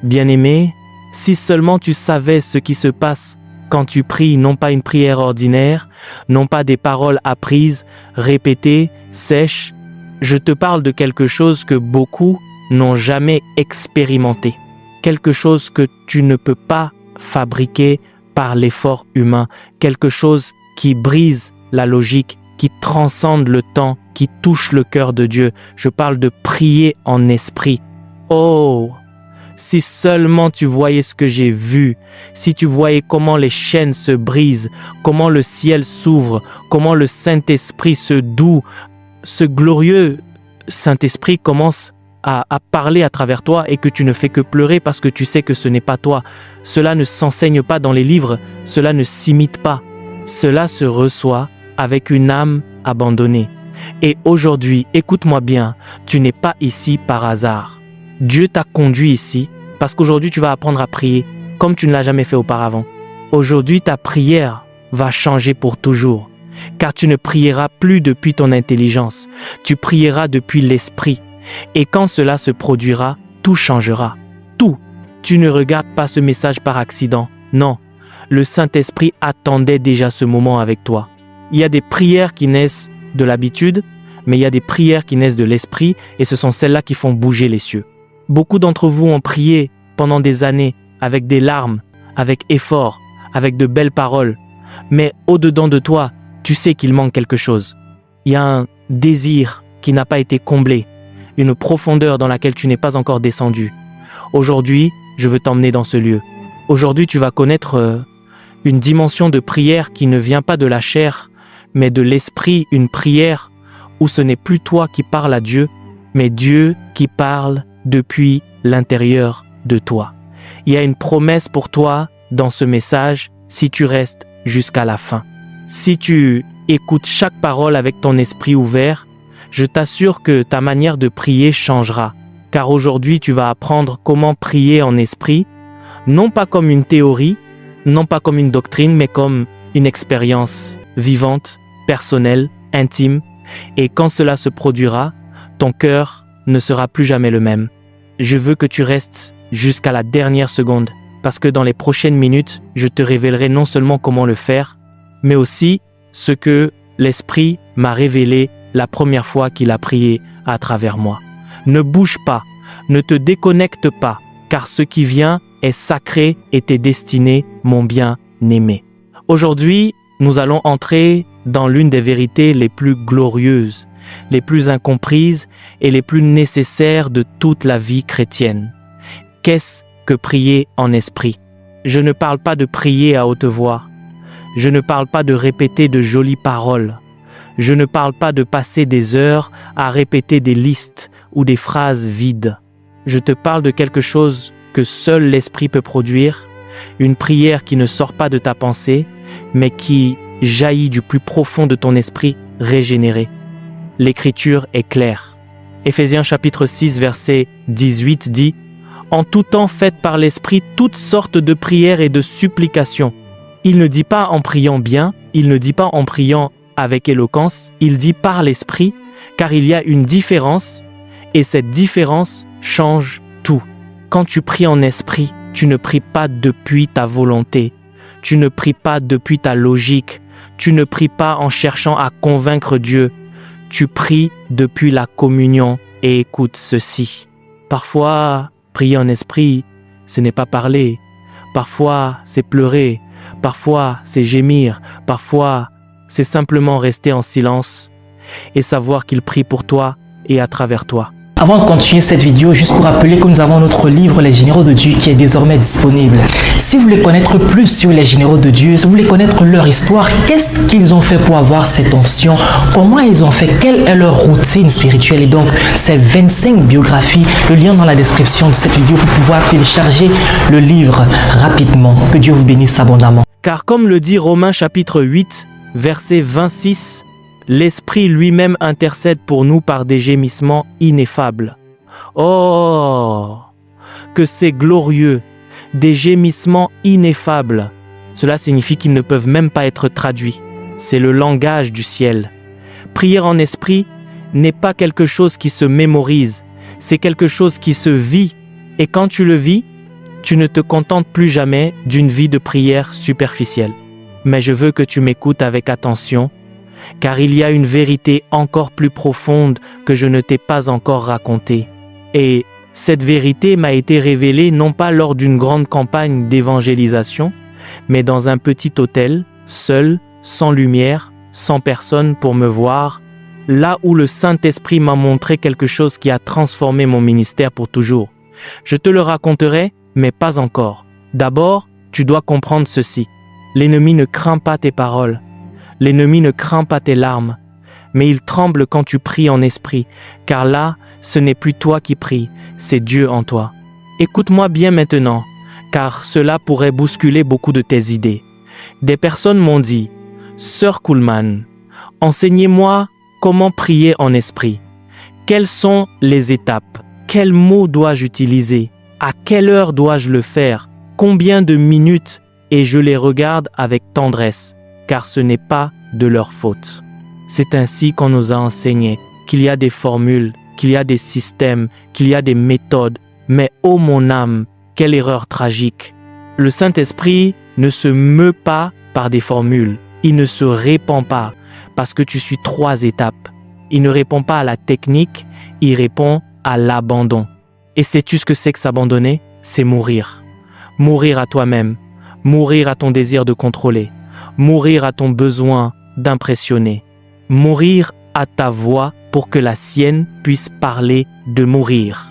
Bien-aimé, si seulement tu savais ce qui se passe quand tu pries, non pas une prière ordinaire, non pas des paroles apprises, répétées, sèches. Je te parle de quelque chose que beaucoup n'ont jamais expérimenté. Quelque chose que tu ne peux pas fabriquer par l'effort humain. Quelque chose qui brise la logique, qui transcende le temps, qui touche le cœur de Dieu. Je parle de prier en esprit. Oh! Si seulement tu voyais ce que j'ai vu, si tu voyais comment les chaînes se brisent, comment le ciel s'ouvre, comment le Saint-Esprit se doux, ce glorieux Saint-Esprit commence à parler à travers toi et que tu ne fais que pleurer parce que tu sais que ce n'est pas toi. Cela ne s'enseigne pas dans les livres, cela ne s'imite pas. Cela se reçoit avec une âme abandonnée. Et aujourd'hui, écoute-moi bien, tu n'es pas ici par hasard. Dieu t'a conduit ici parce qu'aujourd'hui tu vas apprendre à prier comme tu ne l'as jamais fait auparavant. Aujourd'hui, ta prière va changer pour toujours, car tu ne prieras plus depuis ton intelligence, tu prieras depuis l'esprit. Et quand cela se produira, tout changera. Tout. Tu ne regardes pas ce message par accident. Non, le Saint-Esprit attendait déjà ce moment avec toi. Il y a des prières qui naissent de l'habitude, mais il y a des prières qui naissent de l'esprit et ce sont celles-là qui font bouger les cieux. Beaucoup d'entre vous ont prié pendant des années avec des larmes, avec effort, avec de belles paroles. Mais au-dedans de toi, tu sais qu'il manque quelque chose. Il y a un désir qui n'a pas été comblé, une profondeur dans laquelle tu n'es pas encore descendu. Aujourd'hui, je veux t'emmener dans ce lieu. Aujourd'hui, tu vas connaître une dimension de prière qui ne vient pas de la chair, mais de l'esprit, une prière où ce n'est plus toi qui parles à Dieu, mais Dieu qui parle depuis l'intérieur de toi. Il y a une promesse pour toi dans ce message si tu restes jusqu'à la fin. Si tu écoutes chaque parole avec ton esprit ouvert, je t'assure que ta manière de prier changera. Car aujourd'hui, tu vas apprendre comment prier en esprit, non pas comme une théorie, non pas comme une doctrine, mais comme une expérience vivante, personnelle, intime. Et quand cela se produira, ton cœur ne sera plus jamais le même. Je veux que tu restes jusqu'à la dernière seconde, parce que dans les prochaines minutes, je te révélerai non seulement comment le faire, mais aussi ce que l'Esprit m'a révélé la première fois qu'il a prié à travers moi. Ne bouge pas, ne te déconnecte pas, car ce qui vient est sacré et t'est destiné, mon bien-aimé. Aujourd'hui, nous allons entrer dans l'une des vérités les plus glorieuses, les plus incomprises et les plus nécessaires de toute la vie chrétienne. Qu'est-ce que prier en esprit? Je ne parle pas de prier à haute voix. Je ne parle pas de répéter de jolies paroles. Je ne parle pas de passer des heures à répéter des listes ou des phrases vides. Je te parle de quelque chose que seul l'esprit peut produire, une prière qui ne sort pas de ta pensée, mais qui jaillit du plus profond de ton esprit régénéré. L'Écriture est claire. Éphésiens chapitre 6, verset 18 dit « En tout temps faites par l'Esprit toutes sortes de prières et de supplications. » Il ne dit pas en priant bien, il ne dit pas en priant avec éloquence, il dit par l'Esprit, car il y a une différence, et cette différence change tout. Quand tu pries en esprit, tu ne pries pas depuis ta volonté, tu ne pries pas depuis ta logique, tu ne pries pas en cherchant à convaincre Dieu, tu pries depuis la communion. Et écoute ceci. Parfois, prier en esprit, ce n'est pas parler. Parfois, c'est pleurer. Parfois, c'est gémir. Parfois, c'est simplement rester en silence et savoir qu'il prie pour toi et à travers toi. Avant de continuer cette vidéo, juste pour rappeler que nous avons notre livre Les Généraux de Dieu qui est désormais disponible. Si vous voulez connaître plus sur les Généraux de Dieu, si vous voulez connaître leur histoire, qu'est-ce qu'ils ont fait pour avoir cette onction, comment ils ont fait, quelle est leur routine spirituelle, et donc ces 25 biographies, le lien dans la description de cette vidéo pour pouvoir télécharger le livre rapidement. Que Dieu vous bénisse abondamment. Car comme le dit Romains chapitre 8, verset 26, l'Esprit lui-même intercède pour nous par des gémissements ineffables. Oh, que c'est glorieux, des gémissements ineffables. Cela signifie qu'ils ne peuvent même pas être traduits. C'est le langage du ciel. Prier en esprit n'est pas quelque chose qui se mémorise, c'est quelque chose qui se vit. Et quand tu le vis, Tu ne te contentes plus jamais d'une vie de prière superficielle. Mais je veux que tu m'écoutes avec attention, car il y a une vérité encore plus profonde que je ne t'ai pas encore racontée. Et cette vérité m'a été révélée non pas lors d'une grande campagne d'évangélisation, mais dans un petit hôtel, seul, sans lumière, sans personne pour me voir, là où le Saint-Esprit m'a montré quelque chose qui a transformé mon ministère pour toujours. Je te le raconterai, mais pas encore. D'abord, tu dois comprendre ceci. L'ennemi ne craint pas tes paroles. L'ennemi ne craint pas tes larmes. Mais il tremble quand tu pries en esprit, car là, ce n'est plus toi qui pries, c'est Dieu en toi. Écoute-moi bien maintenant, car cela pourrait bousculer beaucoup de tes idées. Des personnes m'ont dit, « Sœur Kuhlman, enseignez-moi comment prier en esprit. Quelles sont les étapes? Quels mots dois-je utiliser? À quelle heure dois-je le faire? Combien de minutes? » Et je les regarde avec tendresse, car ce n'est pas de leur faute. C'est ainsi qu'on nous a enseigné qu'il y a des formules, qu'il y a des systèmes, qu'il y a des méthodes. Mais ô mon âme, quelle erreur tragique! Le Saint-Esprit ne se meut pas par des formules. Il ne se répand pas parce que tu suis 3 étapes. Il ne répond pas à la technique, il répond à l'abandon. Et sais-tu ce que c'est que s'abandonner? C'est mourir. Mourir à toi-même. Mourir à ton désir de contrôler. Mourir à ton besoin d'impressionner. Mourir à ta voix pour que la sienne puisse parler de mourir.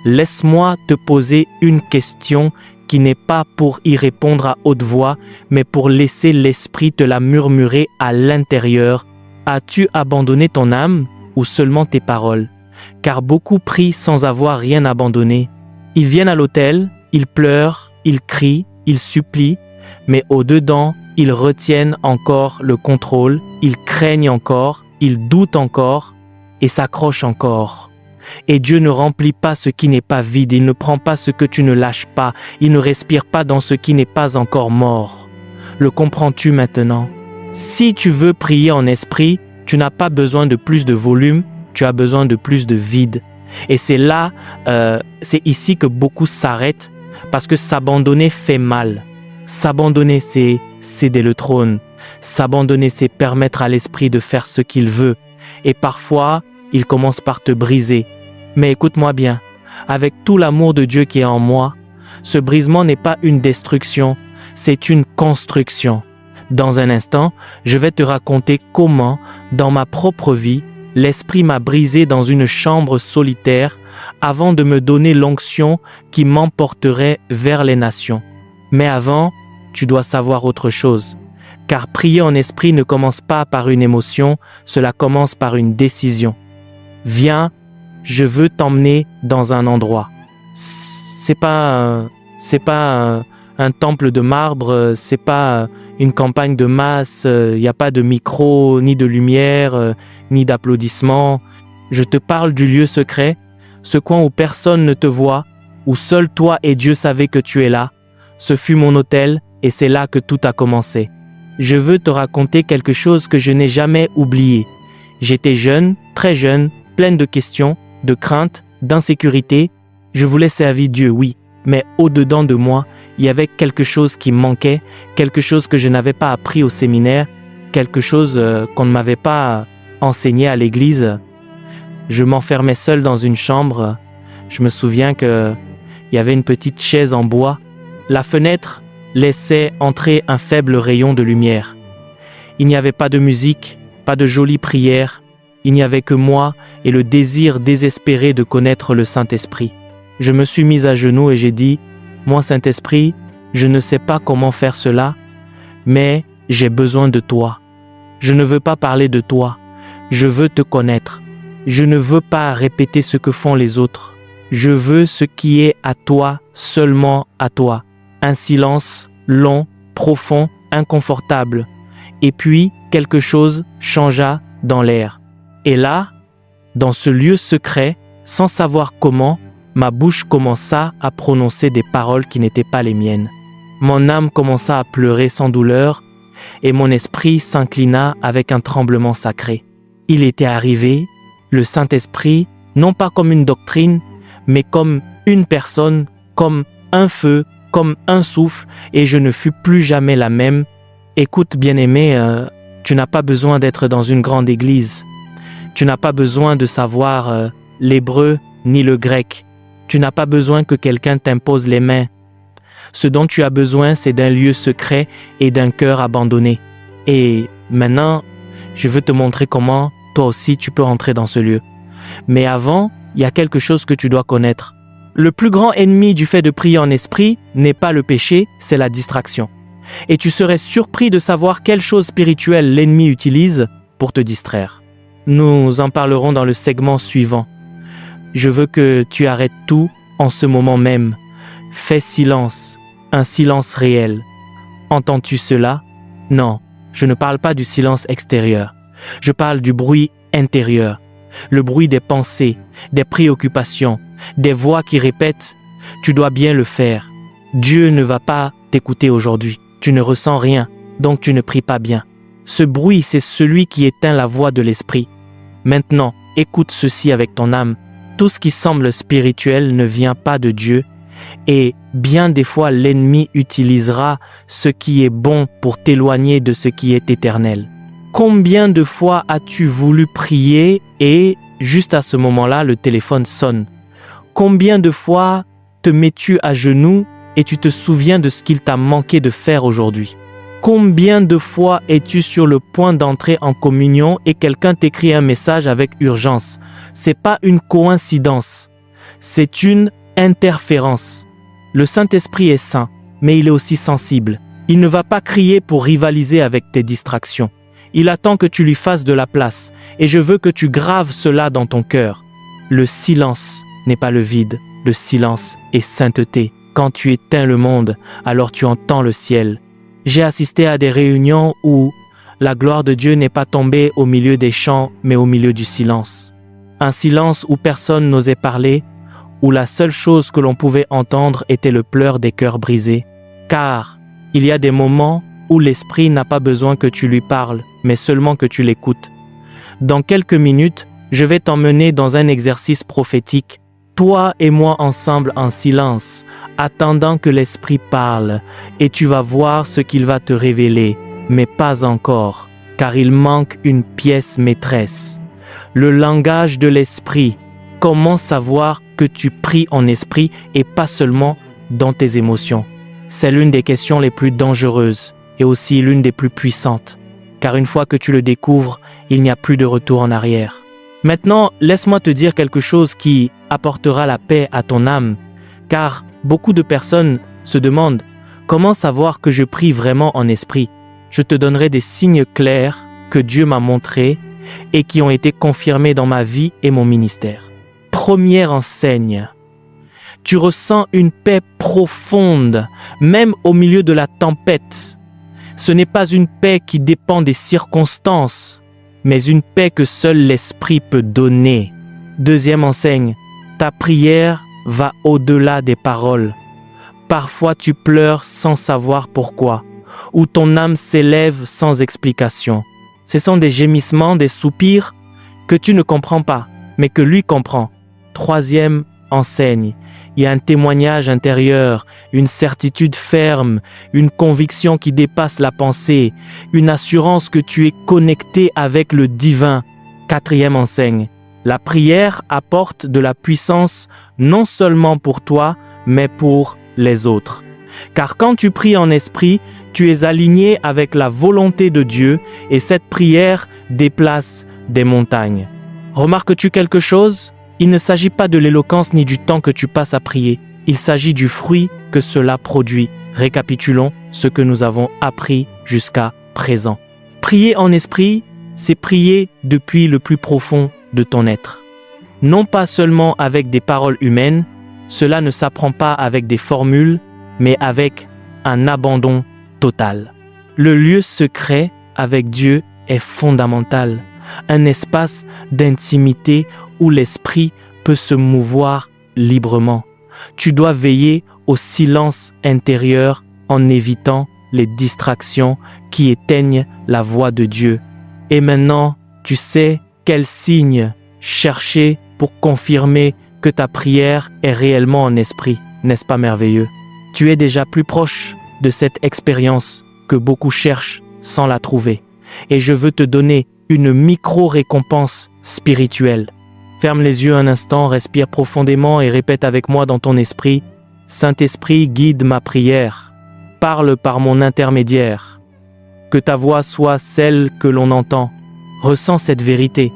Laisse-moi te poser une question qui n'est pas pour y répondre à haute voix, mais pour laisser l'esprit te la murmurer à l'intérieur. As-tu abandonné ton âme ou seulement tes paroles? Car beaucoup prient sans avoir rien abandonné. Ils viennent à l'autel, ils pleurent, ils crient, ils supplient, mais au-dedans, ils retiennent encore le contrôle, ils craignent encore, ils doutent encore et s'accrochent encore. Et Dieu ne remplit pas ce qui n'est pas vide, il ne prend pas ce que tu ne lâches pas, il ne respire pas dans ce qui n'est pas encore mort. Le comprends-tu maintenant? Si tu veux prier en esprit, tu n'as pas besoin de plus de volume, tu as besoin de plus de vide. Et c'est là, c'est ici que beaucoup s'arrêtent, parce que s'abandonner fait mal. S'abandonner, c'est céder le trône. S'abandonner, c'est permettre à l'esprit de faire ce qu'il veut. Et parfois, il commence par te briser. Mais écoute-moi bien, avec tout l'amour de Dieu qui est en moi, ce brisement n'est pas une destruction, c'est une construction. Dans un instant, je vais te raconter comment, dans ma propre vie, l'Esprit m'a brisé dans une chambre solitaire avant de me donner l'onction qui m'emporterait vers les nations. Mais avant, tu dois savoir autre chose. Car prier en esprit ne commence pas par une émotion, cela commence par une décision. Viens, je veux t'emmener dans un endroit. C'est pas un temple de marbre, c'est pas une campagne de masse, il n'y a pas de micro, ni de lumière, ni d'applaudissements. Je te parle du lieu secret, ce coin où personne ne te voit, où seul toi et Dieu savaient que tu es là. Ce fut mon hôtel et c'est là que tout a commencé. Je veux te raconter quelque chose que je n'ai jamais oublié. J'étais jeune, très jeune, pleine de questions, de craintes, d'insécurité. Je voulais servir Dieu, oui, mais au-dedans de moi, il y avait quelque chose qui manquait, quelque chose que je n'avais pas appris au séminaire, quelque chose qu'on ne m'avait pas enseigné à l'église. Je m'enfermais seul dans une chambre. Je me souviens qu'il y avait une petite chaise en bois. La fenêtre laissait entrer un faible rayon de lumière. Il n'y avait pas de musique, pas de jolies prières. Il n'y avait que moi et le désir désespéré de connaître le Saint-Esprit. Je me suis mis à genoux et j'ai dit, « Moi, Saint-Esprit, je ne sais pas comment faire cela, mais j'ai besoin de toi. Je ne veux pas parler de toi, je veux te connaître. Je ne veux pas répéter ce que font les autres. Je veux ce qui est à toi, seulement à toi. Un silence long, profond, inconfortable. » Et puis, quelque chose changea dans l'air. Et là, dans ce lieu secret, sans savoir comment, ma bouche commença à prononcer des paroles qui n'étaient pas les miennes. Mon âme commença à pleurer sans douleur et mon esprit s'inclina avec un tremblement sacré. Il était arrivé, le Saint-Esprit, non pas comme une doctrine, mais comme une personne, comme un feu, comme un souffle, et je ne fus plus jamais la même. Écoute, bien-aimé, tu n'as pas besoin d'être dans une grande église. Tu n'as pas besoin de savoir l'hébreu ni le grec. Tu n'as pas besoin que quelqu'un t'impose les mains. Ce dont tu as besoin, c'est d'un lieu secret et d'un cœur abandonné. Et maintenant, je veux te montrer comment toi aussi tu peux entrer dans ce lieu. Mais avant, il y a quelque chose que tu dois connaître. Le plus grand ennemi du fait de prier en esprit n'est pas le péché, c'est la distraction. Et tu serais surpris de savoir quelle chose spirituelle l'ennemi utilise pour te distraire. Nous en parlerons dans le segment suivant. Je veux que tu arrêtes tout en ce moment même. Fais silence, un silence réel. Entends-tu cela? Non, je ne parle pas du silence extérieur. Je parle du bruit intérieur. Le bruit des pensées, des préoccupations, des voix qui répètent « Tu dois bien le faire ». Dieu ne va pas t'écouter aujourd'hui. Tu ne ressens rien, donc tu ne pries pas bien. Ce bruit, c'est celui qui éteint la voix de l'esprit. Maintenant, écoute ceci avec ton âme. Tout ce qui semble spirituel ne vient pas de Dieu et bien des fois l'ennemi utilisera ce qui est bon pour t'éloigner de ce qui est éternel. Combien de fois as-tu voulu prier et juste à ce moment-là, le téléphone sonne? Combien de fois te mets-tu à genoux et tu te souviens de ce qu'il t'a manqué de faire aujourd'hui? Combien de fois es-tu sur le point d'entrer en communion et quelqu'un t'écrit un message avec urgence? C'est pas une coïncidence, c'est une interférence. Le Saint-Esprit est saint, mais il est aussi sensible. Il ne va pas crier pour rivaliser avec tes distractions. Il attend que tu lui fasses de la place, et je veux que tu graves cela dans ton cœur. Le silence n'est pas le vide, le silence est sainteté. Quand tu éteins le monde, alors tu entends le ciel. J'ai assisté à des réunions où la gloire de Dieu n'est pas tombée au milieu des chants, mais au milieu du silence. Un silence où personne n'osait parler, où la seule chose que l'on pouvait entendre était le pleur des cœurs brisés. Car il y a des moments où l'esprit n'a pas besoin que tu lui parles, mais seulement que tu l'écoutes. Dans quelques minutes, je vais t'emmener dans un exercice prophétique, toi et moi ensemble en silence, attendant que l'esprit parle, et tu vas voir ce qu'il va te révéler, mais pas encore, car il manque une pièce maîtresse. Le langage de l'esprit. Comment savoir que tu pries en esprit et pas seulement dans tes émotions? C'est l'une des questions les plus dangereuses et aussi l'une des plus puissantes, car une fois que tu le découvres, il n'y a plus de retour en arrière. Maintenant, laisse-moi te dire quelque chose qui apportera la paix à ton âme, car beaucoup de personnes se demandent comment savoir que je prie vraiment en esprit. Je te donnerai des signes clairs que Dieu m'a montrés et qui ont été confirmés dans ma vie et mon ministère. Première enseigne, tu ressens une paix profonde, même au milieu de la tempête. Ce n'est pas une paix qui dépend des circonstances, mais une paix que seul l'Esprit peut donner. Deuxième enseigne, ta prière va au-delà des paroles. Parfois tu pleures sans savoir pourquoi, ou ton âme s'élève sans explication. Ce sont des gémissements, des soupirs que tu ne comprends pas, mais que lui comprend. Troisième enseigne, il y a un témoignage intérieur, une certitude ferme, une conviction qui dépasse la pensée, une assurance que tu es connecté avec le divin. Quatrième enseigne, la prière apporte de la puissance non seulement pour toi, mais pour les autres. Car quand tu pries en esprit, tu es aligné avec la volonté de Dieu et cette prière déplace des montagnes. Remarques-tu quelque chose? Il ne s'agit pas de l'éloquence ni du temps que tu passes à prier. Il s'agit du fruit que cela produit. Récapitulons ce que nous avons appris jusqu'à présent. Prier en esprit, c'est prier depuis le plus profond de ton être. Non pas seulement avec des paroles humaines, cela ne s'apprend pas avec des formules, mais avec un abandon total. Le lieu secret avec Dieu est fondamental. Un espace d'intimité où l'esprit peut se mouvoir librement. Tu dois veiller au silence intérieur en évitant les distractions qui éteignent la voix de Dieu. Et maintenant, tu sais quel signe chercher pour confirmer que ta prière est réellement en esprit. N'est-ce pas merveilleux? Tu es déjà plus proche de cette expérience que beaucoup cherchent sans la trouver. Et je veux te donner une micro-récompense spirituelle. Ferme les yeux un instant, respire profondément et répète avec moi dans ton esprit: Saint-Esprit, guide ma prière. Parle par mon intermédiaire. Que ta voix soit celle que l'on entend. Ressens cette vérité.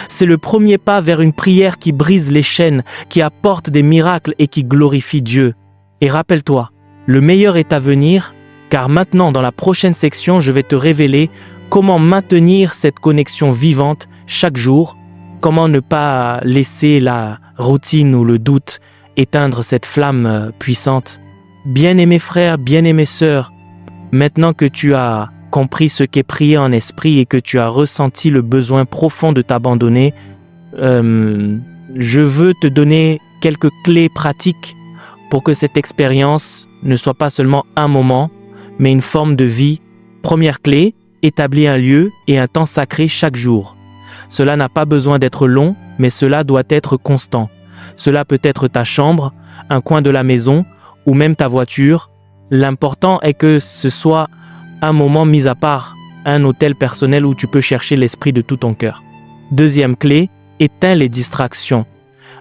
C'est le premier pas vers une prière qui brise les chaînes, qui apporte des miracles et qui glorifie Dieu. Et rappelle-toi, le meilleur est à venir, car maintenant dans la prochaine section, je vais te révéler comment maintenir cette connexion vivante chaque jour, comment ne pas laisser la routine ou le doute éteindre cette flamme puissante. Bien-aimés frères, bien-aimées sœurs, maintenant que tu as compris ce qu'est prier en esprit et que tu as ressenti le besoin profond de t'abandonner, je veux te donner quelques clés pratiques pour que cette expérience ne soit pas seulement un moment, mais une forme de vie. Première clé, établis un lieu et un temps sacré chaque jour. Cela n'a pas besoin d'être long, mais cela doit être constant. Cela peut être ta chambre, un coin de la maison ou même ta voiture. L'important est que ce soit un moment mis à part, un hôtel personnel où tu peux chercher l'esprit de tout ton cœur. Deuxième clé, éteins les distractions.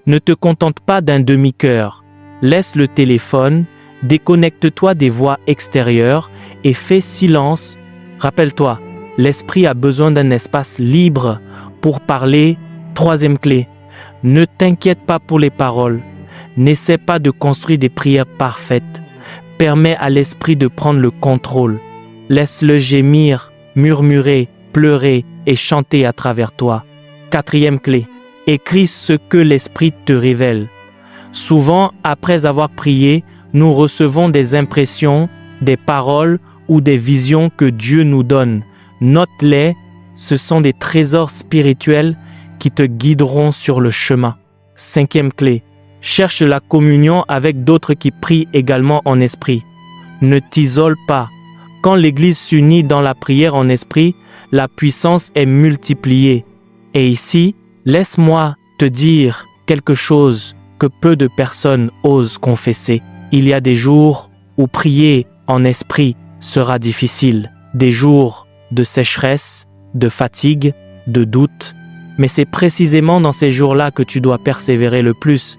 Ne te contente pas d'un demi-cœur. Laisse le téléphone, déconnecte-toi des voix extérieures et fais silence. Rappelle-toi, l'esprit a besoin d'un espace libre pour parler. Troisième clé, ne t'inquiète pas pour les paroles. N'essaie pas de construire des prières parfaites. Permets à l'esprit de prendre le contrôle. Laisse-le gémir, murmurer, pleurer et chanter à travers toi. Quatrième clé, écris ce que l'esprit te révèle. Souvent, après avoir prié, nous recevons des impressions, des paroles ou des visions que Dieu nous donne. Note-les, ce sont des trésors spirituels qui te guideront sur le chemin. Cinquième clé, cherche la communion avec d'autres qui prient également en esprit. Ne t'isole pas. Quand l'Église s'unit dans la prière en esprit, la puissance est multipliée. Et ici, laisse-moi te dire quelque chose que peu de personnes osent confesser. Il y a des jours où prier en esprit sera difficile, des jours de sécheresse, de fatigue, de doute. Mais c'est précisément dans ces jours-là que tu dois persévérer le plus,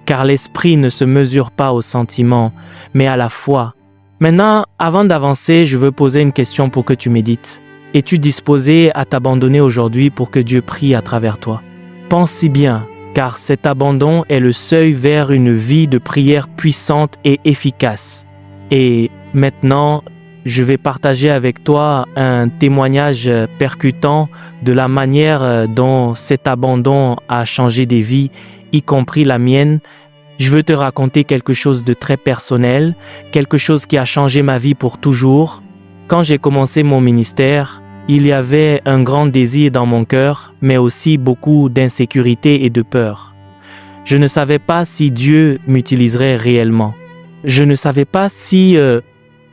car l'esprit ne se mesure pas aux sentiments, mais à la foi. Maintenant, avant d'avancer, je veux poser une question pour que tu médites. Es-tu disposé à t'abandonner aujourd'hui pour que Dieu prie à travers toi? Pense-y bien, car cet abandon est le seuil vers une vie de prière puissante et efficace. Et maintenant, je vais partager avec toi un témoignage percutant de la manière dont cet abandon a changé des vies, y compris la mienne. Je veux te raconter quelque chose de très personnel, quelque chose qui a changé ma vie pour toujours. Quand j'ai commencé mon ministère, il y avait un grand désir dans mon cœur, mais aussi beaucoup d'insécurité et de peur. Je ne savais pas si Dieu m'utiliserait réellement. Je ne savais pas si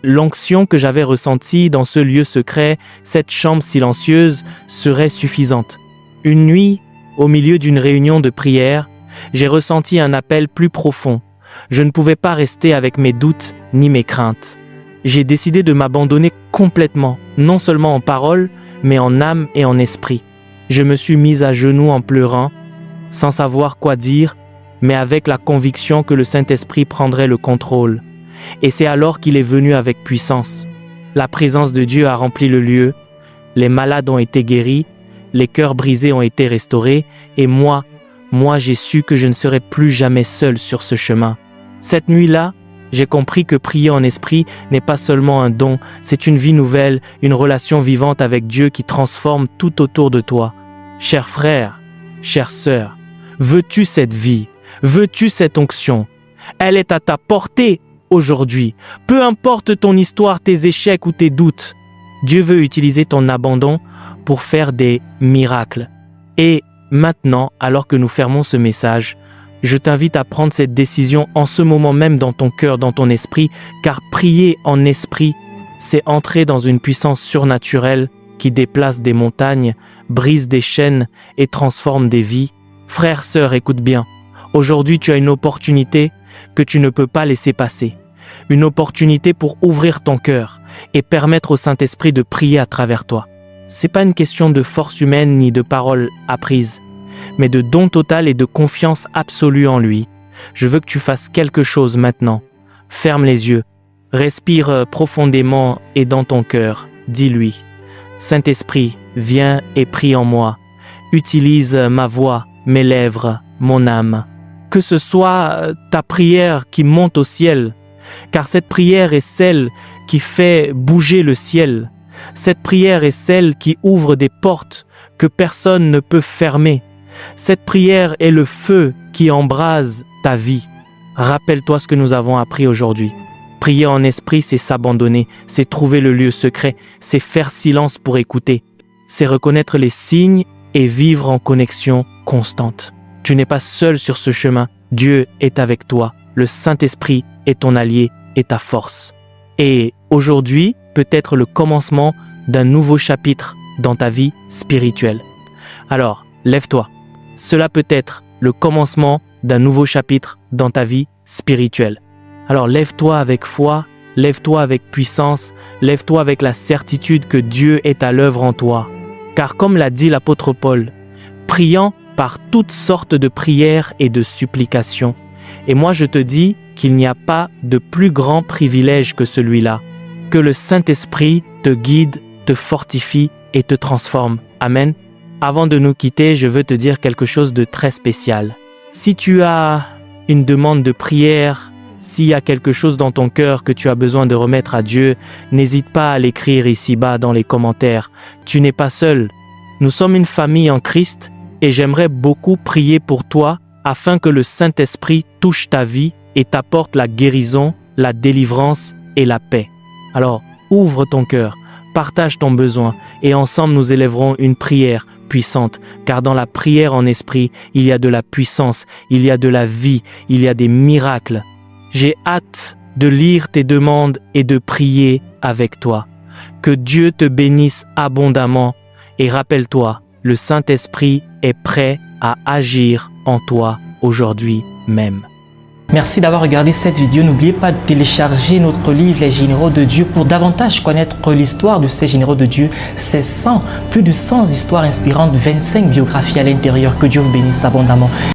l'onction que j'avais ressentie dans ce lieu secret, cette chambre silencieuse, serait suffisante. Une nuit, au milieu d'une réunion de prière, j'ai ressenti un appel plus profond. Je ne pouvais pas rester avec mes doutes ni mes craintes. J'ai décidé de m'abandonner complètement, non seulement en parole, mais en âme et en esprit. Je me suis mise à genoux en pleurant, sans savoir quoi dire, mais avec la conviction que le Saint-Esprit prendrait le contrôle. Et c'est alors qu'il est venu avec puissance. La présence de Dieu a rempli le lieu, les malades ont été guéris, les cœurs brisés ont été restaurés, et moi, j'ai su que je ne serais plus jamais seul sur ce chemin. Cette nuit-là, j'ai compris que prier en esprit n'est pas seulement un don, c'est une vie nouvelle, une relation vivante avec Dieu qui transforme tout autour de toi. Chers frères, chères sœurs, veux-tu cette vie? Veux-tu cette onction? Elle est à ta portée aujourd'hui. Peu importe ton histoire, tes échecs ou tes doutes, Dieu veut utiliser ton abandon pour faire des miracles. Et maintenant, alors que nous fermons ce message, je t'invite à prendre cette décision en ce moment même dans ton cœur, dans ton esprit, car prier en esprit, c'est entrer dans une puissance surnaturelle qui déplace des montagnes, brise des chaînes et transforme des vies. Frères, sœurs, écoute bien. Aujourd'hui, tu as une opportunité que tu ne peux pas laisser passer. une opportunité pour ouvrir ton cœur et permettre au Saint-Esprit de prier à travers toi. C'est pas une question de force humaine ni de paroles apprises, mais de don total et de confiance absolue en lui. Je veux que tu fasses quelque chose maintenant. Ferme les yeux, respire profondément et dans ton cœur, dis-lui: Saint-Esprit, viens et prie en moi. Utilise ma voix, mes lèvres, mon âme. Que ce soit ta prière qui monte au ciel, car cette prière est celle qui fait bouger le ciel. Cette prière est celle qui ouvre des portes que personne ne peut fermer. Cette prière est le feu qui embrase ta vie. Rappelle-toi ce que nous avons appris aujourd'hui. Prier en esprit, c'est s'abandonner, c'est trouver le lieu secret, c'est faire silence pour écouter, c'est reconnaître les signes et vivre en connexion constante. Tu n'es pas seul sur ce chemin. Dieu est avec toi. Le Saint-Esprit est ton allié et ta force. Et aujourd'hui, peut être le commencement d'un nouveau chapitre dans ta vie spirituelle. Alors, lève-toi. Cela peut être le commencement d'un nouveau chapitre dans ta vie spirituelle. Alors, lève-toi avec foi, lève-toi avec puissance, lève-toi avec la certitude que Dieu est à l'œuvre en toi. Car comme l'a dit l'apôtre Paul, priant par toutes sortes de prières et de supplications. Et moi je te dis qu'il n'y a pas de plus grand privilège que celui-là. Que le Saint-Esprit te guide, te fortifie et te transforme. Amen. Avant de nous quitter, je veux te dire quelque chose de très spécial. Si tu as une demande de prière, s'il y a quelque chose dans ton cœur que tu as besoin de remettre à Dieu, n'hésite pas à l'écrire ici-bas dans les commentaires. Tu n'es pas seul. Nous sommes une famille en Christ et j'aimerais beaucoup prier pour toi afin que le Saint-Esprit touche ta vie et t'apporte la guérison, la délivrance et la paix. Alors, ouvre ton cœur, partage ton besoin et ensemble nous élèverons une prière puissante, car dans la prière en esprit, il y a de la puissance, il y a de la vie, il y a des miracles. J'ai hâte de lire tes demandes et de prier avec toi. Que Dieu te bénisse abondamment et rappelle-toi, le Saint-Esprit est prêt à agir en toi aujourd'hui même. Merci d'avoir regardé cette vidéo. N'oubliez pas de télécharger notre livre Les Généraux de Dieu pour davantage connaître l'histoire de ces Généraux de Dieu. C'est plus de 100 histoires inspirantes, 25 biographies à l'intérieur. Que Dieu vous bénisse abondamment.